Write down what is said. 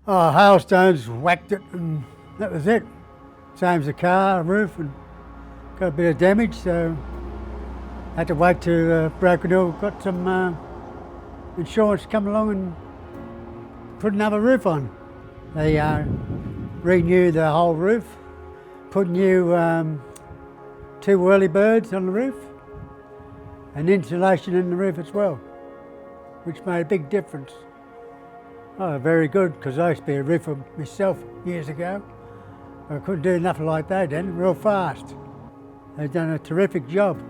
Oh, hailstones whacked it and that was it. Same as the car, roof, and got a bit of damage, so had to wait till Broken Hill got some insurance to come along and put another roof on. They renewed the whole roof, put new 2 whirly birds on the roof and insulation in the roof as well, which made a big difference. Oh, very good, because I used to be a roofer myself years ago. I couldn't do nothing like that then, real fast. They've done a terrific job.